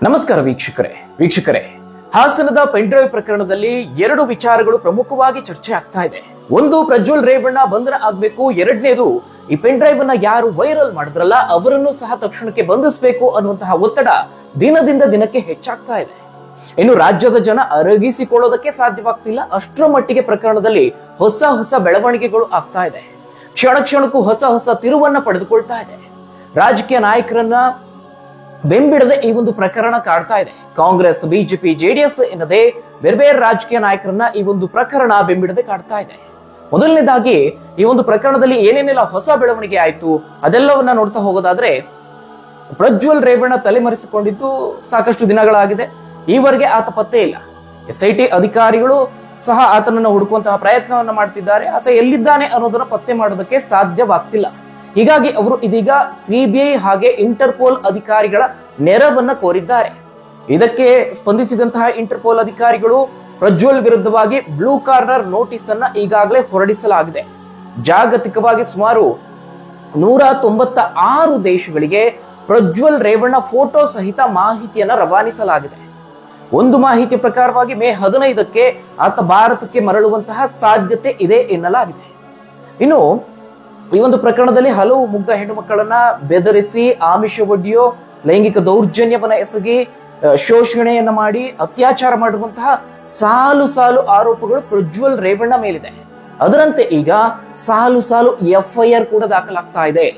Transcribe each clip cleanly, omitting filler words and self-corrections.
ನಮಸ್ಕಾರ ವೀಕ್ಷಕರೇ ಹಾಸನದ ಪೆನ್ಡ್ರೈವ್ ಪ್ರಕರಣದಲ್ಲಿ ಎರಡು ವಿಚಾರಗಳು ಪ್ರಮುಖವಾಗಿ ಚರ್ಚೆ ಆಗ್ತಾ ಇದೆ. ಒಂದು, ಪ್ರಜ್ವಲ್ ರೇವಣ್ಣ ಬಂಧನ ಆಗ್ಬೇಕು. ಎರಡನೇದು, ಈ ಪೆನ್ಡ್ರೈವ್ ಅನ್ನ ಯಾರು ವೈರಲ್ ಮಾಡಿದ್ರಲ್ಲ ಅವರನ್ನು ಸಹ ತಕ್ಷಣಕ್ಕೆ ಬಂಧಿಸಬೇಕು ಅನ್ನುವಂತಹ ಒತ್ತಡ ದಿನದಿಂದ ದಿನಕ್ಕೆ ಹೆಚ್ಚಾಗ್ತಾ ಇದೆ. ಇನ್ನು ರಾಜ್ಯದ ಜನ ಅರಗಿಸಿಕೊಳ್ಳೋದಕ್ಕೆ ಸಾಧ್ಯವಾಗ್ತಿಲ್ಲ. ಅಷ್ಟರ ಮಟ್ಟಿಗೆ ಪ್ರಕರಣದಲ್ಲಿ ಹೊಸ ಬೆಳವಣಿಗೆಗಳು ಆಗ್ತಾ ಇದೆ. ಕ್ಷಣಕ್ಕೂ ಹೊಸ ತಿರುವನ್ನ ಪಡೆದುಕೊಳ್ತಾ ಇದೆ. ರಾಜಕೀಯ ನಾಯಕರನ್ನ ಬೆಂಬಿಡದೆ ಈ ಒಂದು ಪ್ರಕರಣ ಕಾಡ್ತಾ ಇದೆ. ಕಾಂಗ್ರೆಸ್, ಬಿಜೆಪಿ, ಜೆಡಿಎಸ್ ಎನ್ನದೇ ಬೇರೆ ರಾಜಕೀಯ ನಾಯಕರನ್ನ ಈ ಒಂದು ಪ್ರಕರಣ ಬೆಂಬಿಡದೆ ಕಾಡ್ತಾ ಇದೆ. ಮೊದಲನೇದಾಗಿ ಈ ಒಂದು ಪ್ರಕರಣದಲ್ಲಿ ಏನೇನೆಲ್ಲ ಹೊಸ ಬೆಳವಣಿಗೆ ಆಯ್ತು ಅದೆಲ್ಲವನ್ನ ನೋಡ್ತಾ ಹೋಗೋದಾದ್ರೆ, ಪ್ರಜ್ವಲ್ ರೇವಣ್ಣ ತಲೆಮರೆಸಿಕೊಂಡಿದ್ದು ಸಾಕಷ್ಟು ದಿನಗಳಾಗಿದೆ. ಈವರೆಗೆ ಆತ ಪತ್ತೆ ಇಲ್ಲ. SIT ಅಧಿಕಾರಿಗಳು ಸಹ ಆತನನ್ನ ಹುಡುಕುವಂತಹ ಪ್ರಯತ್ನವನ್ನ ಮಾಡ್ತಿದ್ದಾರೆ. ಆತ ಎಲ್ಲಿದ್ದಾನೆ ಅನ್ನೋದನ್ನ ಪತ್ತೆ ಮಾಡೋದಕ್ಕೆ ಸಾಧ್ಯವಾಗ್ತಿಲ್ಲ. ಹೀಗಾಗಿ ಅವರು ಇದೀಗ CBI ಹಾಗೆ ಇಂಟರ್ಪೋಲ್ ಅಧಿಕಾರಿಗಳ ನೆರವನ್ನ ಕೋರಿದ್ದಾರೆ. ಇದಕ್ಕೆ ಸ್ಪಂದಿಸಿದಂತಹ ಇಂಟರ್ಪೋಲ್ ಅಧಿಕಾರಿಗಳು ಪ್ರಜ್ವಲ್ ವಿರುದ್ಧವಾಗಿ ಬ್ಲೂ ಕಾರ್ನರ್ ನೋಟಿಸ್ ಅನ್ನ ಈಗಾಗಲೇ ಹೊರಡಿಸಲಾಗಿದೆ. ಜಾಗತಿಕವಾಗಿ ಸುಮಾರು 196 ದೇಶಗಳಿಗೆ ಪ್ರಜ್ವಲ್ ರೇವಣ್ಣ ಫೋಟೋ ಸಹಿತ ಮಾಹಿತಿಯನ್ನ ರವಾನಿಸಲಾಗಿದೆ. ಒಂದು ಮಾಹಿತಿ ಪ್ರಕಾರವಾಗಿ ಮೇ 15ಕ್ಕೆ ಆತ ಭಾರತಕ್ಕೆ ಮರಳುವಂತಹ ಸಾಧ್ಯತೆ ಇದೆ ಎನ್ನಲಾಗಿದೆ. ಇನ್ನು ಈ ಒಂದು ಪ್ರಕರಣದಲ್ಲಿ ಹಲವು ಮುಗ್ಧ ಹೆಣ್ಣು ಮಕ್ಕಳನ್ನ ಬೆದರಿಸಿ, ಆಮಿಷವೊಡ್ಡಿಯೋ, ಲೈಂಗಿಕ ದೌರ್ಜನ್ಯವನ್ನ ಎಸಗಿ, ಶೋಷಣೆಯನ್ನ ಮಾಡಿ, ಅತ್ಯಾಚಾರ ಮಾಡುವಂತಹ ಸಾಲು ಆರೋಪಗಳು ಪ್ರಜ್ವಲ್ ರೇವಣ್ಣ ಮೇಲಿದೆ. ಅದರಂತೆ ಈಗ ಸಾಲು FIR ಕೂಡ ದಾಖಲಾಗ್ತಾ ಇದೆ.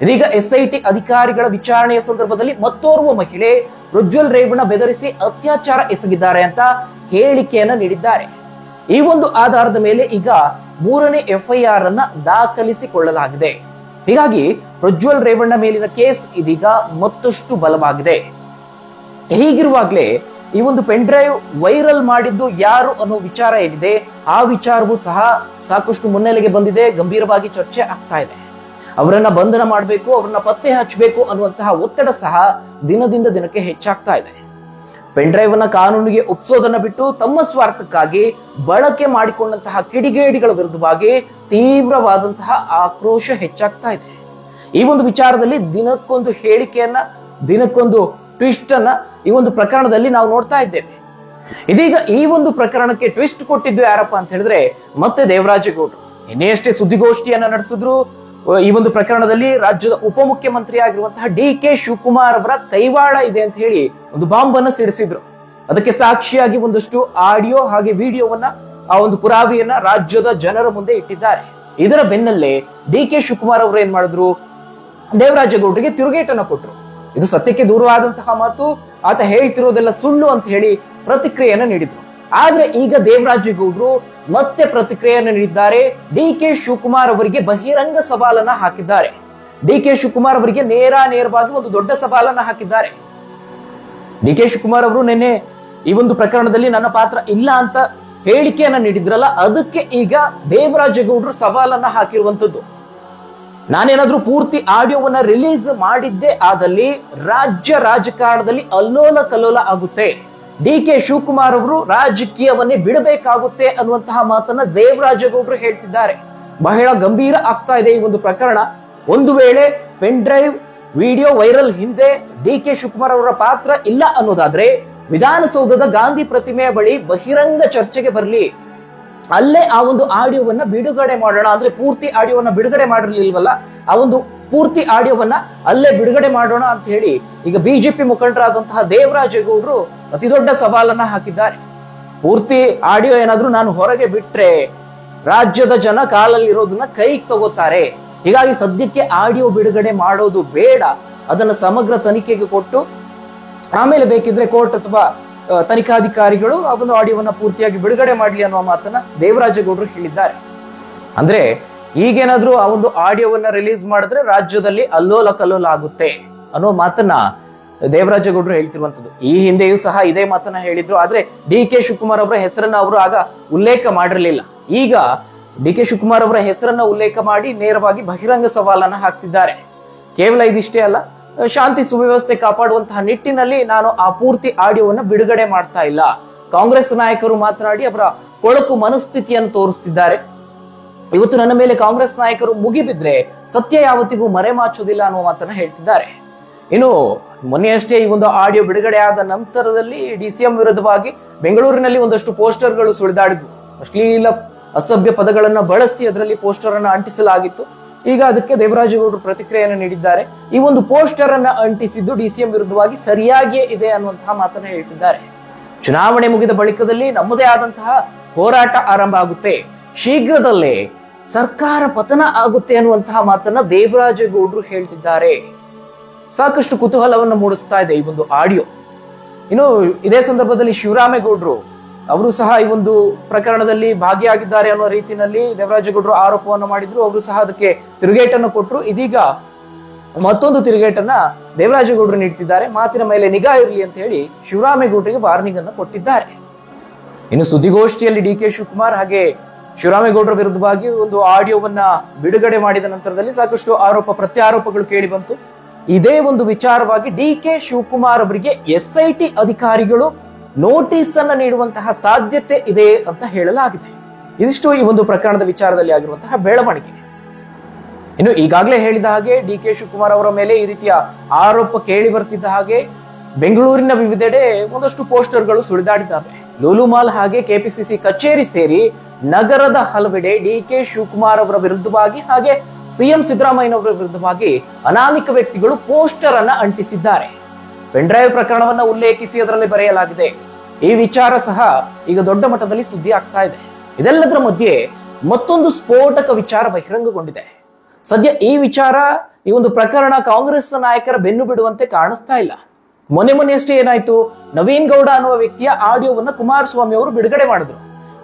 ಇದೀಗ SIT ಅಧಿಕಾರಿಗಳ ವಿಚಾರಣೆಯ ಸಂದರ್ಭದಲ್ಲಿ ಮತ್ತೋರ್ವ ಮಹಿಳೆ ಪ್ರಜ್ವಲ್ ರೇವಣ್ಣ ಬೆದರಿಸಿ ಅತ್ಯಾಚಾರ ಎಸಗಿದ್ದಾರೆ ಅಂತ ಹೇಳಿಕೆಯನ್ನ ನೀಡಿದ್ದಾರೆ. ಈ ಒಂದು ಆಧಾರದ ಮೇಲೆ ಈಗ 3ನೇ FIR ಅನ್ನ ದಾಖಲಿಸಿಕೊಳ್ಳಲಾಗಿದೆ. ಹೀಗಾಗಿ ಪ್ರಜ್ವಲ್ ರೇವಣ್ಣ ಮೇಲಿನ ಕೇಸ್ ಇದೀಗ ಮತ್ತಷ್ಟು ಬಲವಾಗಿದೆ. ಹೀಗಿರುವಾಗಲೇ ಈ ಒಂದು ಪೆನ್ಡ್ರೈವ್ ವೈರಲ್ ಮಾಡಿದ್ದು ಯಾರು ಅನ್ನೋ ವಿಚಾರ ಏನಿದೆ, ಆ ವಿಚಾರವೂ ಸಹ ಸಾಕಷ್ಟು ಮುನ್ನೆಲೆಗೆ ಬಂದಿದೆ, ಗಂಭೀರವಾಗಿ ಚರ್ಚೆ ಆಗ್ತಾ ಇದೆ. ಅವರನ್ನ ಬಂಧನ ಮಾಡಬೇಕು, ಅವರನ್ನ ಪತ್ತೆ ಹಚ್ಚಬೇಕು ಅನ್ನುವಂತಹ ಒತ್ತಡ ಸಹ ದಿನದಿಂದ ದಿನಕ್ಕೆ ಹೆಚ್ಚಾಗ್ತಾ ಇದೆ. ಪೆನ್ಡ್ರೈವ್ ಅನ್ನ ಕಾನೂನಿಗೆ ಒಪ್ಪಿಸೋದನ್ನ ಬಿಟ್ಟು ತಮ್ಮ ಸ್ವಾರ್ಥಕ್ಕಾಗಿ ಬಳಕೆ ಮಾಡಿಕೊಂಡಂತಹ ಕಿಡಿಗೇಡಿಗಳ ವಿರುದ್ಧವಾಗಿ ತೀವ್ರವಾದಂತಹ ಆಕ್ರೋಶ ಹೆಚ್ಚಾಗ್ತಾ ಇದೆ. ಈ ಒಂದು ವಿಚಾರದಲ್ಲಿ ದಿನಕ್ಕೊಂದು ಹೇಳಿಕೆಯನ್ನ, ದಿನಕ್ಕೊಂದು ಟ್ವಿಸ್ಟ್ ಅನ್ನ ಈ ಒಂದು ಪ್ರಕರಣದಲ್ಲಿ ನಾವು ನೋಡ್ತಾ ಇದ್ದೇವೆ. ಇದೀಗ ಈ ಒಂದು ಪ್ರಕರಣಕ್ಕೆ ಟ್ವಿಸ್ಟ್ ಕೊಟ್ಟಿದ್ದು ಯಾರಪ್ಪ ಅಂತ ಹೇಳಿದ್ರೆ ಮತ್ತೆ ದೇವರಾಜೇಗೌಡರು. ಇನ್ನೆಷ್ಟೇ ಸುದ್ದಿಗೋಷ್ಠಿಯನ್ನ ನಡೆಸಿದ್ರು. ಈ ಒಂದು ಪ್ರಕರಣದಲ್ಲಿ ರಾಜ್ಯದ ಉಪಮುಖ್ಯಮಂತ್ರಿ ಆಗಿರುವಂತಹ DK ಶಿವಕುಮಾರ್ ಅವರ ಕೈವಾಡ ಇದೆ ಅಂತ ಹೇಳಿ ಒಂದು ಬಾಂಬ್ ಅನ್ನು ಸಿಡಿಸಿದ್ರು. ಅದಕ್ಕೆ ಸಾಕ್ಷಿಯಾಗಿ ಒಂದಷ್ಟು ಆಡಿಯೋ ಹಾಗೆ ವಿಡಿಯೋವನ್ನ, ಆ ಒಂದು ಪುರಾವೆಯನ್ನ ರಾಜ್ಯದ ಜನರ ಮುಂದೆ ಇಟ್ಟಿದ್ದಾರೆ. ಇದರ ಬೆನ್ನಲ್ಲೇ DK ಶಿವಕುಮಾರ್ ಅವರು ಏನ್ ಮಾಡಿದ್ರು, ದೇವರಾಜೇಗೌಡರಿಗೆ ತಿರುಗೇಟನ್ನ ಕೊಟ್ರು. ಇದು ಸತ್ಯಕ್ಕೆ ದೂರವಾದಂತಹ ಮಾತು, ಆತ ಹೇಳ್ತಿರೋದೆಲ್ಲ ಸುಳ್ಳು ಅಂತ ಹೇಳಿ ಪ್ರತಿಕ್ರಿಯೆಯನ್ನ ನೀಡಿದ್ರು. ಆದ್ರೆ ಈಗ ದೇವರಾಜೇಗೌಡರು ಮತ್ತೆ ಪ್ರತಿಕ್ರಿಯೆಯನ್ನು ನೀಡಿದ್ದಾರೆ. DK ಶಿವಕುಮಾರ್ ಅವರಿಗೆ ಬಹಿರಂಗ ಸವಾಲನ್ನ ಹಾಕಿದ್ದಾರೆ. DK ಶಿವಕುಮಾರ್ ಅವರಿಗೆ ನೇರವಾಗಿ ಒಂದು ದೊಡ್ಡ ಸವಾಲನ್ನ ಹಾಕಿದ್ದಾರೆ. DK ಶಿವಕುಮಾರ್ ಅವರು ನಿನ್ನೆ ಈ ಒಂದು ಪ್ರಕರಣದಲ್ಲಿ ನನ್ನ ಪಾತ್ರ ಇಲ್ಲ ಅಂತ ಹೇಳಿಕೆಯನ್ನ ನೀಡಿದ್ರಲ್ಲ, ಅದಕ್ಕೆ ಈಗ ದೇವರಾಜೇಗೌಡರು ಸವಾಲನ್ನ ಹಾಕಿರುವಂತದ್ದು. ನಾನೇನಾದ್ರೂ ಪೂರ್ತಿ ಆಡಿಯೋವನ್ನ ರಿಲೀಸ್ ಮಾಡಿದ್ದೇ ಆದಲ್ಲಿ ರಾಜ್ಯ ರಾಜಕಾರಣದಲ್ಲಿ ಅಲ್ಲೋಲ ಕಲ್ಲೋಲ ಆಗುತ್ತೆ, DK ಶಿವಕುಮಾರ್ ಅವರು ರಾಜಕೀಯವನ್ನೇ ಬಿಡಬೇಕಾಗುತ್ತೆ ಅನ್ನುವಂತಹ ಮಾತನ್ನ ದೇವರಾಜೇಗೌಡರು ಹೇಳ್ತಿದ್ದಾರೆ. ಬಹಳ ಗಂಭೀರ ಆಗ್ತಾ ಇದೆ ಈ ಒಂದು ಪ್ರಕರಣ. ಒಂದು ವೇಳೆ ಪೆನ್ ಡ್ರೈವ್ ವಿಡಿಯೋ ವೈರಲ್ ಹಿಂದೆ DK ಶಿವಕುಮಾರ್ ಅವರ ಪಾತ್ರ ಇಲ್ಲ ಅನ್ನೋದಾದ್ರೆ ವಿಧಾನಸೌಧದ ಗಾಂಧಿ ಪ್ರತಿಮೆಯ ಬಳಿ ಬಹಿರಂಗ ಚರ್ಚೆಗೆ ಬರಲಿ, ಅಲ್ಲೇ ಆ ಒಂದು ಆಡಿಯೋವನ್ನ ಬಿಡುಗಡೆ ಮಾಡೋಣ. ಅಂದ್ರೆ ಪೂರ್ತಿ ಆಡಿಯೋವನ್ನ ಬಿಡುಗಡೆ ಮಾಡಿರ್ಲಿಲ್ವಲ್ಲ, ಆ ಒಂದು ಪೂರ್ತಿ ಆಡಿಯೋವನ್ನ ಅಲ್ಲೇ ಬಿಡುಗಡೆ ಮಾಡೋಣ ಅಂತ ಹೇಳಿ ಈಗ ಬಿಜೆಪಿ ಮುಖಂಡರಾದಂತಹ ದೇವರಾಜೇಗೌಡರು ಅತಿ ದೊಡ್ಡ ಸವಾಲನ್ನ ಹಾಕಿದ್ದಾರೆ. ಪೂರ್ತಿ ಆಡಿಯೋ ಏನಾದ್ರೂ ನಾನು ಹೊರಗೆ ಬಿಟ್ರೆ ರಾಜ್ಯದ ಜನ ಕಾಲಲ್ಲಿರೋದನ್ನ ಕೈಗೆ ತಗೋತಾರೆ. ಹೀಗಾಗಿ ಸದ್ಯಕ್ಕೆ ಆಡಿಯೋ ಬಿಡುಗಡೆ ಮಾಡೋದು ಬೇಡ, ಅದನ್ನ ಸಮಗ್ರ ತನಿಖೆಗೆ ಕೊಟ್ಟು ಆಮೇಲೆ ಬೇಕಿದ್ರೆ ಕೋರ್ಟ್ ಅಥವಾ ತನಿಖಾಧಿಕಾರಿಗಳು ಆ ಒಂದು ಆಡಿಯೋವನ್ನ ಪೂರ್ತಿಯಾಗಿ ಬಿಡುಗಡೆ ಮಾಡಲಿ ಅನ್ನುವ ಮಾತನ್ನ ದೇವರಾಜೇಗೌಡರು ಹೇಳಿದ್ದಾರೆ. ಅಂದ್ರೆ ಈಗೇನಾದ್ರೂ ಆ ಒಂದು ಆಡಿಯೋವನ್ನ ರಿಲೀಸ್ ಮಾಡಿದ್ರೆ ರಾಜ್ಯದಲ್ಲಿ ಅಲ್ಲೋಲ ಕಲ್ಲೋಲ ಆಗುತ್ತೆ ಅನ್ನೋ ಮಾತನ್ನ ದೇವರಾಜೇಗೌಡರು ಹೇಳ್ತಿರುವಂತದ್ದು. ಈ ಹಿಂದೆಯೂ ಸಹ ಇದೇ ಮಾತನ್ನ ಹೇಳಿದ್ರು. ಆದ್ರೆ DK ಶಿವಕುಮಾರ್ ಅವರ ಹೆಸರನ್ನ ಅವರು ಆಗ ಉಲ್ಲೇಖ ಮಾಡಿರಲಿಲ್ಲ. ಈಗ DK ಶಿವಕುಮಾರ್ ಅವರ ಹೆಸರನ್ನ ಉಲ್ಲೇಖ ಮಾಡಿ ನೇರವಾಗಿ ಬಹಿರಂಗ ಸವಾಲನ್ನ ಹಾಕ್ತಿದ್ದಾರೆ. ಕೇವಲ ಇದಿಷ್ಟೇ ಅಲ್ಲ, ಶಾಂತಿ ಸುವ್ಯವಸ್ಥೆ ಕಾಪಾಡುವಂತಹ ನಿಟ್ಟಿನಲ್ಲಿ ನಾನು ಆ ಪೂರ್ತಿ ಆಡಿಯೋವನ್ನ ಬಿಡುಗಡೆ ಮಾಡ್ತಾ ಇಲ್ಲ. ಕಾಂಗ್ರೆಸ್ ನಾಯಕರು ಮಾತನಾಡಿ ಅವರ ಕೊಳಕು ಮನಸ್ಥಿತಿಯನ್ನು ತೋರಿಸ್ತಿದ್ದಾರೆ. ಇವತ್ತು ನನ್ನ ಮೇಲೆ ಕಾಂಗ್ರೆಸ್ ನಾಯಕರು ಮುಗಿಬಿದ್ರೆ ಸತ್ಯ ಯಾವತ್ತಿಗೂ ಮರೆಮಾಚುವುದಿಲ್ಲ ಅನ್ನುವ ಮಾತನ್ನ ಹೇಳ್ತಿದ್ದಾರೆ. ಇನ್ನು ಮೊನ್ನೆಯಷ್ಟೇ ಈ ಒಂದು ಆಡಿಯೋ ಬಿಡುಗಡೆ ಆದ ನಂತರದಲ್ಲಿ DCM ವಿರುದ್ಧವಾಗಿ ಬೆಂಗಳೂರಿನಲ್ಲಿ ಒಂದಷ್ಟು ಪೋಸ್ಟರ್ಗಳು ಸುಳಿದಾಡಿದ್ವು. ಅಶ್ಲೀಲ ಅಸಭ್ಯ ಪದಗಳನ್ನ ಬಳಸಿ ಅದರಲ್ಲಿ ಪೋಸ್ಟರ್ ಅನ್ನ ಅಂಟಿಸಲಾಗಿತ್ತು. ಈಗ ಅದಕ್ಕೆ ದೇವರಾಜೇಗೌಡರು ಪ್ರತಿಕ್ರಿಯೆಯನ್ನು ನೀಡಿದ್ದಾರೆ. ಈ ಒಂದು ಪೋಸ್ಟರ್ ಅನ್ನ ಅಂಟಿಸಿದ್ದು DCM ವಿರುದ್ಧವಾಗಿ ಸರಿಯಾಗಿಯೇ ಇದೆ ಅನ್ನುವಂತಹ ಮಾತನ್ನ ಹೇಳ್ತಿದ್ದಾರೆ. ಚುನಾವಣೆ ಮುಗಿದ ಬಳಿಕದಲ್ಲಿ ನಮ್ಮದೇ ಆದಂತಹ ಹೋರಾಟ ಆರಂಭ ಆಗುತ್ತೆ, ಶೀಘ್ರದಲ್ಲೇ ಸರ್ಕಾರ ಪತನ ಆಗುತ್ತೆ ಅನ್ನುವಂತಹ ಮಾತನ್ನ ದೇವರಾಜೇಗೌಡರು ಹೇಳ್ತಿದ್ದಾರೆ. ಸಾಕಷ್ಟು ಕುತೂಹಲವನ್ನು ಮೂಡಿಸ್ತಾ ಇದೆ ಈ ಒಂದು ಆಡಿಯೋ. ಇನ್ನು ಇದೇ ಸಂದರ್ಭದಲ್ಲಿ ಶಿವರಾಮೇಗೌಡರು ಅವರು ಸಹ ಈ ಒಂದು ಪ್ರಕರಣದಲ್ಲಿ ಭಾಗಿಯಾಗಿದ್ದಾರೆ ಅನ್ನೋ ರೀತಿಯಲ್ಲಿ ದೇವರಾಜೇಗೌಡರು ಆರೋಪವನ್ನು ಮಾಡಿದ್ರು. ಅವರು ಸಹ ಅದಕ್ಕೆ ತಿರುಗೇಟನ್ನು ಕೊಟ್ಟರು. ಇದೀಗ ಮತ್ತೊಂದು ತಿರುಗೇಟನ್ನ ದೇವರಾಜೇಗೌಡರು ನೀಡ್ತಿದ್ದಾರೆ. ಮಾತಿನ ಮೇಲೆ ನಿಗಾ ಇರಲಿ ಅಂತ ಹೇಳಿ ಶಿವರಾಮೇಗೌಡರಿಗೆ ವಾರ್ನಿಂಗ್ ಅನ್ನು ಕೊಟ್ಟಿದ್ದಾರೆ. ಇನ್ನು ಸುದ್ದಿಗೋಷ್ಠಿಯಲ್ಲಿ DK ಶಿವಕುಮಾರ್ ಹಾಗೆ ಶಿವರಾಮೇಗೌಡರ ವಿರುದ್ಧವಾಗಿ ಒಂದು ಆಡಿಯೋವನ್ನ ಬಿಡುಗಡೆ ಮಾಡಿದ ನಂತರದಲ್ಲಿ ಸಾಕಷ್ಟು ಆರೋಪ ಪ್ರತ್ಯಾರೋಪಗಳು ಕೇಳಿ ಬಂತು. ಇದೇ ಒಂದು ವಿಚಾರವಾಗಿ DK ಶಿವಕುಮಾರ್ ಅವರಿಗೆ SIT ಅಧಿಕಾರಿಗಳು ನೋಟಿಸ್ ಅನ್ನ ನೀಡುವಂತಹ ಸಾಧ್ಯತೆ ಇದೆ ಅಂತ ಹೇಳಲಾಗಿದೆ. ಇದಿಷ್ಟು ಈ ಒಂದು ಪ್ರಕರಣದ ವಿಚಾರದಲ್ಲಿ ಆಗಿರುವಂತಹ ಬೆಳವಣಿಗೆ. ಇನ್ನು ಈಗಾಗಲೇ ಹೇಳಿದ ಹಾಗೆ DK ಶಿವಕುಮಾರ್ ಅವರ ಮೇಲೆ ಈ ರೀತಿಯ ಆರೋಪ ಕೇಳಿ ಬರ್ತಿದ್ದ ಹಾಗೆ ಬೆಂಗಳೂರಿನ ವಿವಿಧೆಡೆ ಒಂದಷ್ಟು ಪೋಸ್ಟರ್ಗಳು ಸುಳಿದಾಡಿದ್ದಾವೆ. ಲೂಲು ಮಾಲ್ ಹಾಗೆ KPCC ಕಚೇರಿ ಸೇರಿ ನಗರದ ಹಲವೆಡೆ DK ಶಿವಕುಮಾರ್ ಅವರ ವಿರುದ್ಧವಾಗಿ ಹಾಗೆ CM ಸಿದ್ದರಾಮಯ್ಯನವರ ವಿರುದ್ಧವಾಗಿ ಅನಾಮಿಕ ವ್ಯಕ್ತಿಗಳು ಪೋಸ್ಟರ್ ಅನ್ನ ಅಂಟಿಸಿದ್ದಾರೆ. ಪೆನ್ಡ್ರೈವ್ ಪ್ರಕರಣವನ್ನ ಉಲ್ಲೇಖಿಸಿ ಅದರಲ್ಲಿ ಬರೆಯಲಾಗಿದೆ. ಈ ವಿಚಾರ ಸಹ ಈಗ ದೊಡ್ಡ ಮಟ್ಟದಲ್ಲಿ ಸುದ್ದಿ ಆಗ್ತಾ ಇದೆ. ಇದೆಲ್ಲದರ ಮಧ್ಯೆ ಮತ್ತೊಂದು ಸ್ಫೋಟಕ ವಿಚಾರ ಬಹಿರಂಗಗೊಂಡಿದೆ. ಸದ್ಯ ಈ ವಿಚಾರ, ಈ ಒಂದು ಪ್ರಕರಣ ಕಾಂಗ್ರೆಸ್ ನಾಯಕರ ಬೆನ್ನು ಬಿಡುವಂತೆ ಕಾಣಿಸ್ತಾ ಇಲ್ಲ. ಮೊನ್ನೆಯಷ್ಟೇ ಏನಾಯ್ತು, ನವೀನ್ ಗೌಡ ಅನ್ನುವ ವ್ಯಕ್ತಿಯ ಆಡಿಯೋವನ್ನ ಕುಮಾರಸ್ವಾಮಿ ಅವರು ಬಿಡುಗಡೆ ಮಾಡಿದ್ರು.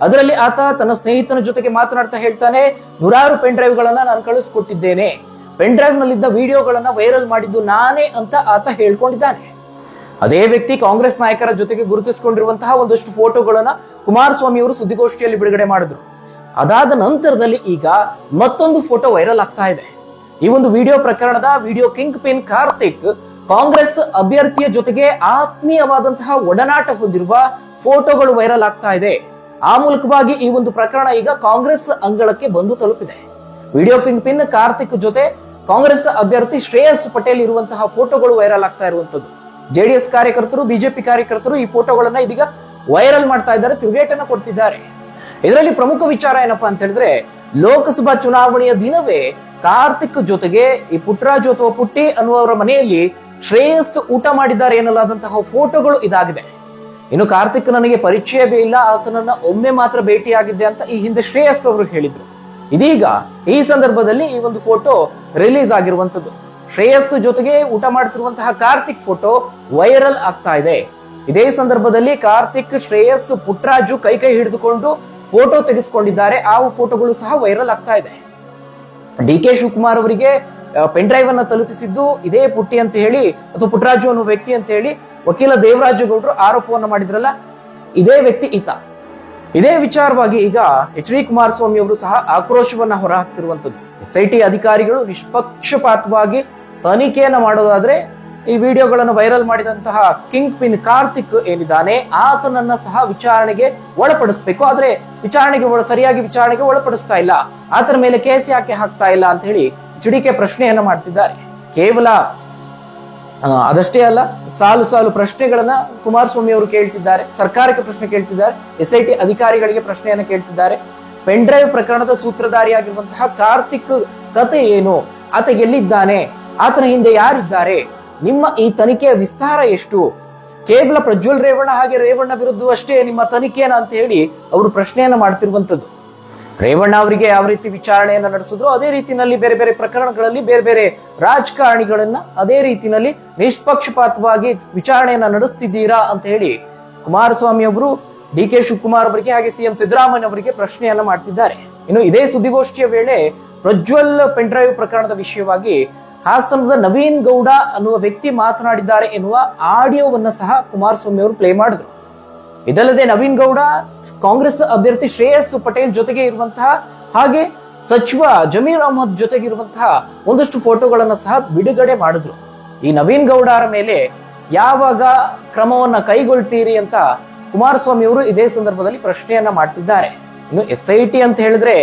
ಅದರಲ್ಲಿ ಆತ ತನ್ನ ಸ್ನೇಹಿತನ ಜೊತೆಗೆ ಮಾತನಾಡ್ತಾ ಹೇಳ್ತಾನೆ, 100 ಪೆನ್ ಡ್ರೈವ್ ಗಳನ್ನ ನಾನು ಕಳಿಸ್ಕೊಟ್ಟಿದ್ದೇನೆ, ಪೆನ್ ಡ್ರೈವ್ ನಲ್ಲಿದ್ದ ವಿಡಿಯೋಗಳನ್ನ ವೈರಲ್ ಮಾಡಿದ್ದು ನಾನೇ ಅಂತ ಆತ ಹೇಳ್ಕೊಂಡಿದ್ದಾನೆ. ಅದೇ ವ್ಯಕ್ತಿ ಕಾಂಗ್ರೆಸ್ ನಾಯಕರ ಜೊತೆಗೆ ಗುರುತಿಸಿಕೊಂಡಿರುವಂತಹ ಒಂದಷ್ಟು ಫೋಟೋಗಳನ್ನ ಕುಮಾರಸ್ವಾಮಿ ಅವರು ಸುದ್ದಿಗೋಷ್ಠಿಯಲ್ಲಿ ಬಿಡುಗಡೆ ಮಾಡಿದ್ರು. ಅದಾದ ನಂತರದಲ್ಲಿ ಈಗ ಮತ್ತೊಂದು ಫೋಟೋ ವೈರಲ್ ಆಗ್ತಾ ಇದೆ. ಈ ಒಂದು ವಿಡಿಯೋ ಪ್ರಕರಣದ video king pin Karthik Congress ಅಭ್ಯರ್ಥಿಯ ಜೊತೆಗೆ ಆತ್ಮೀಯವಾದಂತಹ ಒಡನಾಟ ಹೊಂದಿರುವ ಫೋಟೋಗಳು ವೈರಲ್ ಆಗ್ತಾ ಇದೆ. ಆ ಮೂಲಕವಾಗಿ ಈ ಒಂದು ಪ್ರಕರಣ ಈಗ ಕಾಂಗ್ರೆಸ್ ಅಂಗಳಕ್ಕೆ ಬಂದು ತಲುಪಿದೆ. ವಿಡಿಯೋ ಕಿಂಗ್ ಪಿನ್ ಕಾರ್ತಿಕ್ ಜೊತೆ ಕಾಂಗ್ರೆಸ್ ಅಭ್ಯರ್ಥಿ ಶ್ರೇಯಸ್ ಪಟೇಲ್ ಇರುವಂತಹ ಫೋಟೋಗಳು ವೈರಲ್ ಆಗ್ತಾ ಇರುವಂತದ್ದು. JDS ಕಾರ್ಯಕರ್ತರು, BJP ಕಾರ್ಯಕರ್ತರು ಈ ಫೋಟೋಗಳನ್ನ ಇದೀಗ ವೈರಲ್ ಮಾಡ್ತಾ ಇದ್ದಾರೆ, ತಿರುಗೇಟನ್ನ ಕೊಡ್ತಿದ್ದಾರೆ. ಇದರಲ್ಲಿ ಪ್ರಮುಖ ವಿಚಾರ ಏನಪ್ಪಾ ಅಂತ ಹೇಳಿದ್ರೆ, ಲೋಕಸಭಾ ಚುನಾವಣೆಯ ದಿನವೇ ಕಾರ್ತಿಕ್ ಜೊತೆಗೆ ಈ ಪುಟ್ಟರಾಜು ಅಥವಾ ಪುಟ್ಟಿ ಅನ್ನುವರ ಮನೆಯಲ್ಲಿ ಶ್ರೇಯಸ್ ಊಟ ಮಾಡಿದ್ದಾರೆ ಎನ್ನಲಾದಂತಹ ಫೋಟೋಗಳು ಇದಾಗಿದೆ. ಇನ್ನು ಕಾರ್ತಿಕ್ ನನಗೆ ಪರಿಚಯವೇ ಇಲ್ಲ, ಆತನನ್ನ ಒಮ್ಮೆ ಮಾತ್ರ ಭೇಟಿಯಾಗಿದ್ದೆ ಅಂತ ಈ ಹಿಂದೆ ಶ್ರೇಯಸ್ ಅವರು ಹೇಳಿದ್ರು. ಇದೀಗ ಈ ಸಂದರ್ಭದಲ್ಲಿ ಈ ಒಂದು ಫೋಟೋ ರಿಲೀಸ್ ಆಗಿರುವಂತದ್ದು. ಶ್ರೇಯಸ್ ಜೊತೆಗೆ ಊಟ ಮಾಡ್ತಿರುವಂತಹ ಕಾರ್ತಿಕ್ ಫೋಟೋ ವೈರಲ್ ಆಗ್ತಾ ಇದೆ. ಇದೇ ಸಂದರ್ಭದಲ್ಲಿ ಕಾರ್ತಿಕ್, ಶ್ರೇಯಸ್, ಪುಟ್ಟರಾಜು ಕೈ ಹಿಡಿದುಕೊಂಡು ಫೋಟೋ ತೆಗೆಸಿಕೊಂಡಿದ್ದಾರೆ. ಆ ಫೋಟೋಗಳು ಸಹ ವೈರಲ್ ಆಗ್ತಾ ಇದೆ. DK ಶಿವಕುಮಾರ್ ಅವರಿಗೆ ಪೆನ್ ಡ್ರೈವ್ ಅನ್ನ ತಲುಪಿಸಿದ್ದು ಇದೇ ಪುಟ್ಟಿ ಅಂತ ಹೇಳಿ ಅಥವಾ ಪುಟ್ಟರಾಜು ಅನ್ನೋ ವ್ಯಕ್ತಿ ಅಂತ ಹೇಳಿ ವಕೀಲ ದೇವರಾಜೇಗೌಡರು ಆರೋಪವನ್ನು ಮಾಡಿದ್ರಲ್ಲ, ಇದೇ ವ್ಯಕ್ತಿ ಈತ. ಇದೇ ವಿಚಾರವಾಗಿ ಈಗ HD ಕುಮಾರಸ್ವಾಮಿ ಅವರು ಸಹ ಆಕ್ರೋಶವನ್ನ ಹೊರಹಾಕ್ತಿರುವಂತದ್ದು. SIT ಅಧಿಕಾರಿಗಳು ನಿಷ್ಪಕ್ಷಪಾತವಾಗಿ ತನಿಖೆಯನ್ನ ಮಾಡೋದಾದ್ರೆ ಈ ವಿಡಿಯೋಗಳನ್ನು ವೈರಲ್ ಮಾಡಿದಂತಹ ಕಿಂಗ್ ಪಿನ್ ಕಾರ್ತಿಕ್ ಏನಿದ್ದಾನೆ ಆತನನ್ನ ಸಹ ವಿಚಾರಣೆಗೆ ಒಳಪಡಿಸಬೇಕು. ಆದ್ರೆ ಸರಿಯಾಗಿ ವಿಚಾರಣೆಗೆ ಒಳಪಡಿಸ್ತಾ ಇಲ್ಲ, ಆತನ ಮೇಲೆ ಕೇಸ್ ಯಾಕೆ ಹಾಕ್ತಾ ಇಲ್ಲ ಅಂತ ಹೇಳಿ ಚಿಡಿಕೆ ಪ್ರಶ್ನೆಯನ್ನ ಮಾಡ್ತಿದ್ದಾರೆ. ಕೇವಲ ಅದಷ್ಟೇ ಅಲ್ಲ, ಸಾಲು ಪ್ರಶ್ನೆಗಳನ್ನ ಕುಮಾರಸ್ವಾಮಿ ಅವರು ಕೇಳ್ತಿದ್ದಾರೆ, ಸರ್ಕಾರಕ್ಕೆ ಪ್ರಶ್ನೆ ಕೇಳ್ತಿದ್ದಾರೆ, SIT ಅಧಿಕಾರಿಗಳಿಗೆ ಪ್ರಶ್ನೆಯನ್ನ ಕೇಳ್ತಿದ್ದಾರೆ. ಪೆನ್ ಡ್ರೈವ್ ಪ್ರಕರಣದ ಸೂತ್ರಧಾರಿಯಾಗಿರುವಂತಹ ಕಾರ್ತಿಕ್ ಕತೆ ಏನು, ಆತ ಎಲ್ಲಿದ್ದಾನೆ, ಆತನ ಹಿಂದೆ ಯಾರಿದ್ದಾರೆ, ನಿಮ್ಮ ಈ ತನಿಖೆಯ ವಿಸ್ತಾರ ಎಷ್ಟು, ಕೇವಲ ಪ್ರಜ್ವಲ್ ರೇವಣ್ಣ ಹಾಗೆ ರೇವಣ್ಣ ವಿರುದ್ಧವಷ್ಟೇ ನಿಮ್ಮ ತನಿಖೆಯನ್ನ ಅಂತ ಹೇಳಿ ಅವರು ಪ್ರಶ್ನೆಯನ್ನ ಮಾಡ್ತಿರುವಂತದ್ದು. ರೇವಣ್ಣ ಅವರಿಗೆ ಯಾವ ರೀತಿ ವಿಚಾರಣೆಯನ್ನ ನಡೆಸಿದ್ರು ಅದೇ ರೀತಿಯಲ್ಲಿ ಬೇರೆ ಬೇರೆ ಪ್ರಕರಣಗಳಲ್ಲಿ ಬೇರೆ ಬೇರೆ ರಾಜಕಾರಣಿಗಳನ್ನ ಅದೇ ರೀತಿಯಲ್ಲಿ ನಿಷ್ಪಕ್ಷಪಾತವಾಗಿ ವಿಚಾರಣೆಯನ್ನ ನಡೆಸ್ತಿದ್ದೀರಾ ಅಂತ ಹೇಳಿ ಕುಮಾರಸ್ವಾಮಿ ಅವರು DK ಶಿವಕುಮಾರ್ ಅವರಿಗೆ ಹಾಗೆ CM ಸಿದ್ದರಾಮಯ್ಯ ಅವರಿಗೆ ಪ್ರಶ್ನೆಯನ್ನ ಮಾಡ್ತಿದ್ದಾರೆ. ಇನ್ನು ಇದೇ ಸುದ್ದಿಗೋಷ್ಠಿಯ ವೇಳೆ ಪ್ರಜ್ವಲ್ ಪೆನ್ ಡ್ರೈವ್ ಪ್ರಕರಣದ ವಿಷಯವಾಗಿ ಹಾಸನದ ನವೀನ್ ಗೌಡ ಅನ್ನುವ ವ್ಯಕ್ತಿ ಮಾತನಾಡಿದ್ದಾರೆ ಎನ್ನುವ ಆಡಿಯೋವನ್ನ ಸಹ ಕುಮಾರಸ್ವಾಮಿ ಅವರು ಪ್ಲೇ ಮಾಡಿದ್ರು. ಇದಲ್ಲದೆ ನವೀನ್ ಗೌಡ ಕಾಂಗ್ರೆಸ್ ಅಭ್ಯರ್ಥಿ ಶ್ರೇಯಸ್ ಪಟೇಲ್ ಜೊತೆಗೆ ಇರುವಂತಹ ಹಾಗೆ ಸಚಿವ ಜಮೀರ್ ಅಹಮದ್ ಜೊತೆಗಿರುವಂತಹ ಒಂದಷ್ಟು ಫೋಟೋಗಳನ್ನ ಸಹ ಬಿಡುಗಡೆ ಮಾಡಿದ್ರು. ಈ ನವೀನ್ ಗೌಡರ ಮೇಲೆ ಯಾವಾಗ ಕ್ರಮವನ್ನ ಕೈಗೊಳ್ತೀರಿ ಅಂತ ಕುಮಾರಸ್ವಾಮಿ ಅವರು ಇದೇ ಸಂದರ್ಭದಲ್ಲಿ ಪ್ರಶ್ನೆಯನ್ನ ಮಾಡ್ತಿದ್ದಾರೆ. ಇನ್ನು SIT ಅಂತ ಹೇಳಿದ್ರೆ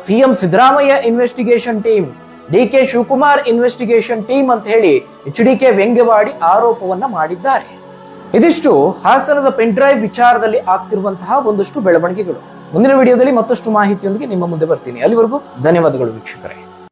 CM Siddaramaiah investigation team, DK Shivakumar investigation team ಅಂತ ಹೇಳಿ HDK ವ್ಯಂಗ್ಯವಾಡಿ ಆರೋಪವನ್ನ ಮಾಡಿದ್ದಾರೆ. ಇದಿಷ್ಟು ಹಾಸನದ ಪೆನ್ ಡ್ರೈವ್ ವಿಚಾರದಲ್ಲಿ ಆಗ್ತಿರುವಂತಹ ಒಂದಷ್ಟು ಬೆಳವಣಿಗೆಗಳು. ಮುಂದಿನ ವಿಡಿಯೋದಲ್ಲಿ ಮತ್ತಷ್ಟು ಮಾಹಿತಿಯೊಂದಿಗೆ ನಿಮ್ಮ ಮುಂದೆ ಬರ್ತೀನಿ. ಅಲ್ಲಿವರೆಗೂ ಧನ್ಯವಾದಗಳು ವೀಕ್ಷಕರೇ.